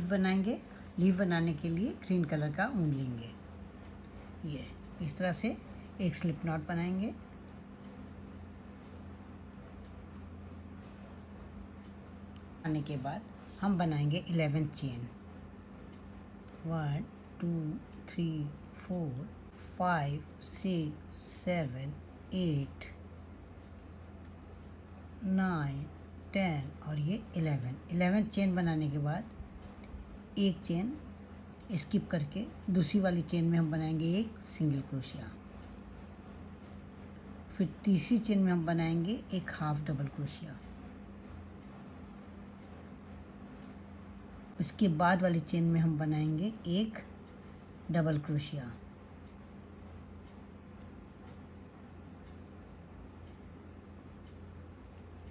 बनाएंगे। लीफ बनाने के लिए ग्रीन कलर का ऊन लेंगे। ये इस तरह से एक स्लिप नॉट बनाएंगे। आने के बाद हम बनाएंगे 11 चेन। 1 2 3 4 5 6 7 8 9 10 और ये 11 चेन बनाने के बाद एक चेन स्किप करके दूसरी वाली चेन में हम बनाएंगे एक सिंगल क्रोशिया। फिर तीसरी चेन में हम बनाएंगे एक हाफ डबल क्रोशिया। इसके बाद वाली चेन में हम बनाएंगे एक डबल क्रोशिया।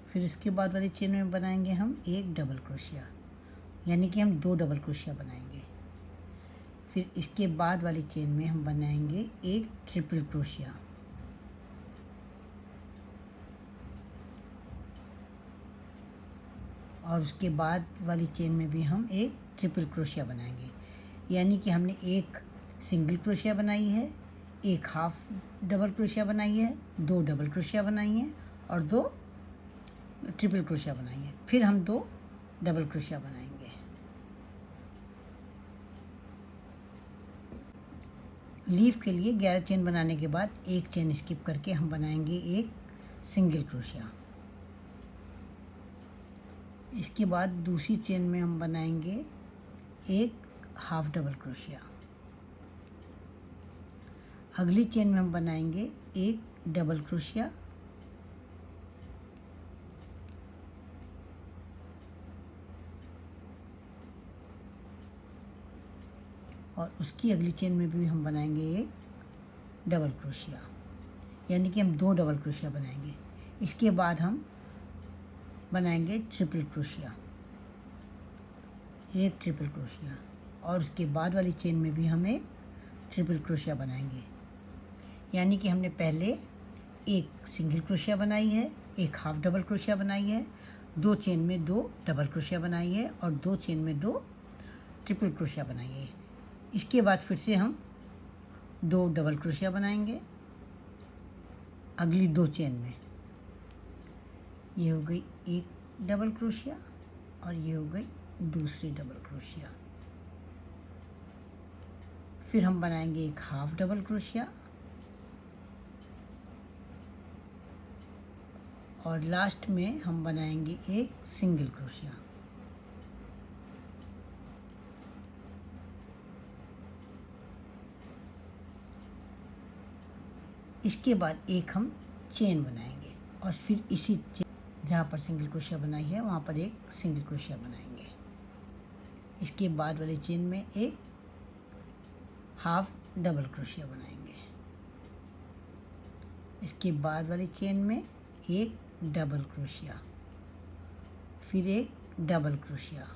फिर इसके बाद वाली चेन में बनाएंगे हम एक डबल क्रोशिया, यानी कि हम 2 डबल क्रोशिया बनाएंगे। फिर इसके बाद वाली चेन में हम बनाएंगे एक ट्रिपल क्रोशिया। और उसके बाद वाली चेन में भी हम एक ट्रिपल क्रोशिया बनाएंगे, यानी कि हमने एक सिंगल क्रोशिया बनाई है, एक हाफ डबल क्रोशिया बनाई है, 2 डबल क्रोशिया बनाई है और 2 ट्रिपल क्रोशिया बनाई है। फिर हम 2 डबल क्रोशिया बनाएंगे। लीफ के लिए 11 चेन बनाने के बाद एक चेन स्किप करके हम बनाएंगे एक सिंगल क्रोशिया। इसके बाद दूसरी चेन में हम बनाएंगे एक हाफ डबल क्रोशिया। अगली चेन में हम बनाएंगे एक डबल क्रोशिया। और उसकी अगली चेन में भी हम बनाएंगे एक डबल क्रोशिया, यानी कि हम 2 डबल क्रोशिया बनाएंगे। इसके बाद हम बनाएंगे ट्रिपल क्रोशिया, एक ट्रिपल क्रोशिया। और उसके बाद वाली चेन में भी हम एक ट्रिपल क्रोशिया बनाएंगे, यानी कि हमने पहले एक सिंगल क्रोशिया बनाई है, एक हाफ डबल क्रोशिया बनाई है, 2 चेन में 2 डबल क्रोशिया बनाई है और 2 चेन में 2 ट्रिपल क्रोशिया बनाई है। इसके बाद फिर से हम 2 डबल क्रोशिया बनाएंगे अगली 2 चेन में। ये हो गई एक डबल क्रोशिया और ये हो गई दूसरी डबल क्रोशिया। फिर हम बनाएंगे एक हाफ डबल क्रोशिया और लास्ट में हम बनाएंगे एक सिंगल क्रोशिया। इसके बाद एक हम चेन बनाएंगे और फिर इसी जहाँ पर सिंगल क्रोशिया बनाई है वहाँ पर एक सिंगल क्रोशिया बनाएंगे। इसके बाद वाली चेन में एक हाफ डबल क्रोशिया बनाएंगे। इसके बाद वाली चेन में एक डबल क्रोशिया, फिर एक डबल क्रोशिया।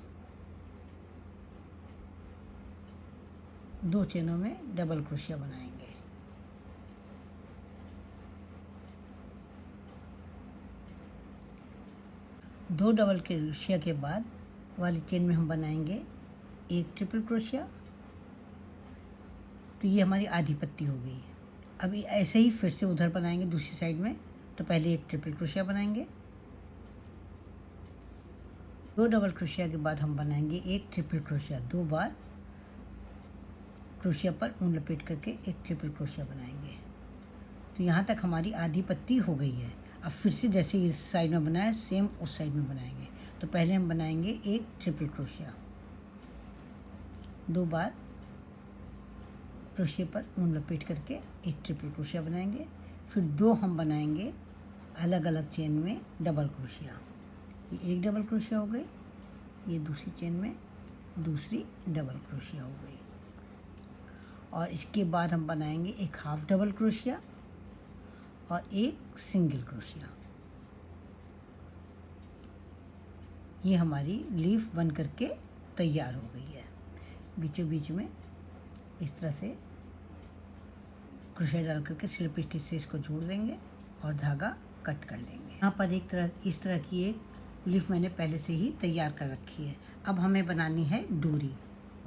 2 चेनों में डबल क्रोशिया बनाएंगे। दो डबल क्रोशिया के बाद वाली चेन में हम बनाएंगे एक ट्रिपल क्रोशिया। तो ये हमारी आधी पत्ती हो गई है। अभी ऐसे ही फिर से उधर बनाएंगे दूसरी साइड में। तो पहले एक ट्रिपल क्रोशिया बनाएंगे, 2 डबल क्रोशिया के बाद हम बनाएंगे एक ट्रिपल क्रोशिया। 2 बार क्रोशिया पर ऊन लपेट करके एक ट्रिपल क्रोशिया बनाएंगे। तो यहाँ तक हमारी आधी पत्ती हो गई है। अब फिर से जैसे इस साइड में बनाया सेम उस साइड में बनाएंगे। तो पहले हम बनाएंगे एक ट्रिपल क्रोशिया, 2 बार क्रोशिया पर ऊन लपेट करके एक ट्रिपल क्रोशिया बनाएंगे। फिर 2 हम बनाएंगे अलग अलग चेन में डबल क्रोशिया। ये एक डबल क्रोशिया हो गई, ये दूसरी चेन में दूसरी डबल क्रोशिया हो गई। और इसके बाद हम बनाएंगे एक हाफ डबल क्रोशिया और एक सिंगल क्रोशिया। ये हमारी लीफ बन करके तैयार हो गई है। बीचों बीच में इस तरह से क्रोशिया डाल करके स्लिप स्टिच से इसको जोड़ देंगे और धागा कट कर लेंगे। यहाँ पर इस तरह की एक लीफ मैंने पहले से ही तैयार कर रखी है। अब हमें बनानी है डोरी।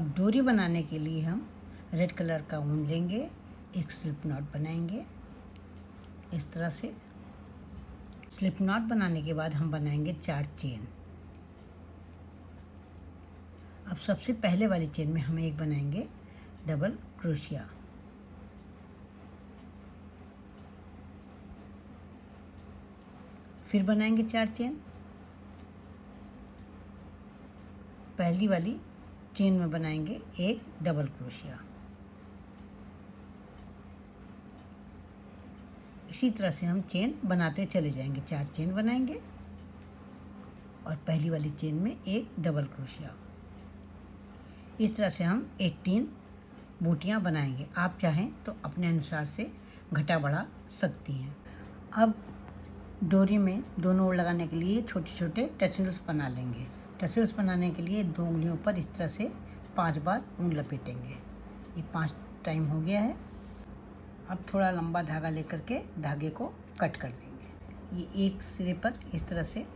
अब डोरी बनाने के लिए हम रेड कलर का ऊन लेंगे, एक स्लिप नॉट बनाएंगे इस तरह से। स्लिप नॉट बनाने के बाद हम बनाएंगे 4 चेन। अब सबसे पहले वाली चेन में हम एक बनाएंगे डबल क्रोशिया। फिर बनाएंगे 4 चेन। पहली वाली चेन में बनाएंगे एक डबल क्रोशिया। इसी तरह से हम चेन बनाते चले जाएंगे। 4 चेन बनाएंगे और पहली वाली चेन में एक डबल क्रोशिया। इस तरह से हम 18 बूटियां बनाएंगे। आप चाहें तो अपने अनुसार से घटा बढ़ा सकती हैं। अब डोरी में दोनों ओर लगाने के लिए छोटे छोटे टसल्स बना लेंगे। टसल्स बनाने के लिए 2 उंगलियों पर इस तरह से 5 बार ऊन लपेटेंगे। ये 5 टाइम हो गया है। अब थोड़ा लंबा धागा लेकर के धागे को कट कर देंगे। ये एक सिरे पर इस तरह से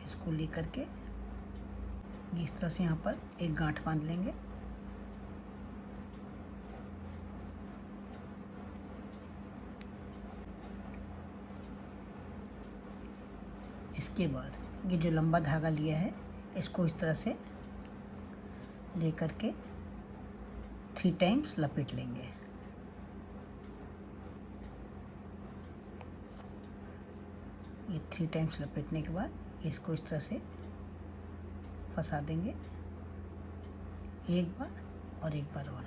इसको लेकर के इस तरह से यहाँ पर एक गांठ बांध लेंगे। इसके बाद ये जो लंबा धागा लिया है इसको इस तरह से लेकर के 3 टाइम्स लपेट लेंगे। ये 3 टाइम्स लपेटने के बाद इसको इस तरह से फंसा देंगे। एक बार और एक बार और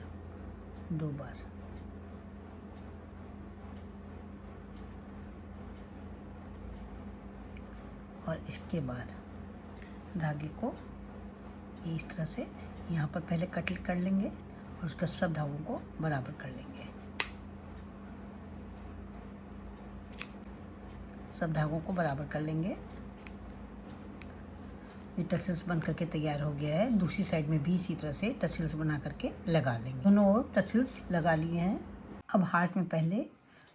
2 बार। और इसके बाद धागे को इस तरह से यहाँ पर पहले कट कर लेंगे और उसके सब धागों को बराबर कर लेंगे। सब धागों को बराबर कर लेंगे। ये टसल्स बन करके तैयार हो गया है। दूसरी साइड में भी इसी तरह से टसल्स बना करके लगा लेंगे। दोनों ओर टसल्स लगा लिए हैं। अब हार्ट में पहले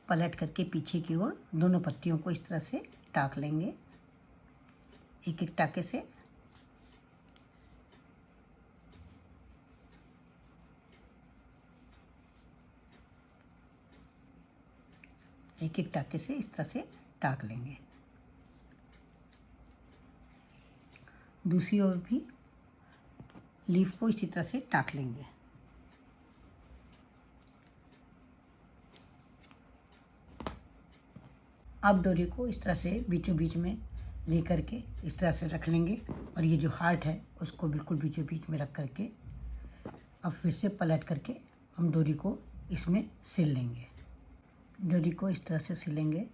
पलट करके पीछे की ओर दोनों पत्तियों को इस तरह से टाक लेंगे, एक एक टाके से। एक एक टाके से इस तरह से टाक लेंगे। दूसरी ओर भी लीफ को इसी तरह से टाक लेंगे। अब डोरी को इस तरह से बीचों बीच में लेकर के इस तरह से रख लेंगे और ये जो हार्ट है उसको बिल्कुल बीचों बीच में रख करके अब फिर से पलट करके हम डोरी को इसमें सिल लेंगे। डोरी को इस तरह से सिलेंगे।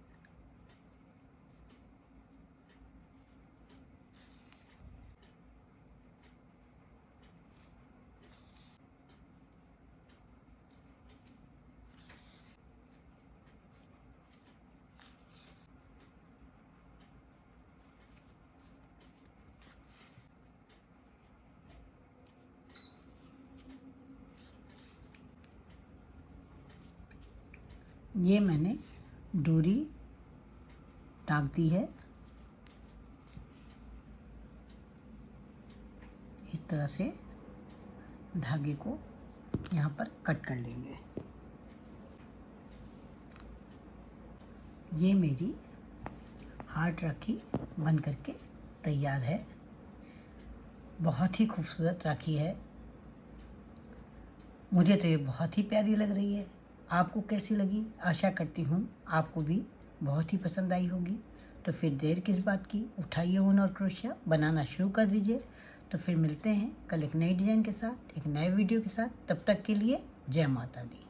ये मैंने डोरी टाक दी है। इस तरह से धागे को यहाँ पर कट कर लेंगे। ये मेरी हार्ट राखी बन करके तैयार है। बहुत ही खूबसूरत राखी है। मुझे तो ये बहुत ही प्यारी लग रही है। आपको कैसी लगी? आशा करती हूँ आपको भी बहुत ही पसंद आई होगी। तो फिर देर किस बात की, उठाइए ऊन और क्रोशिया, बनाना शुरू कर दीजिए। तो फिर मिलते हैं कल एक नई डिज़ाइन के साथ, एक नए वीडियो के साथ। तब तक के लिए जय माता दी।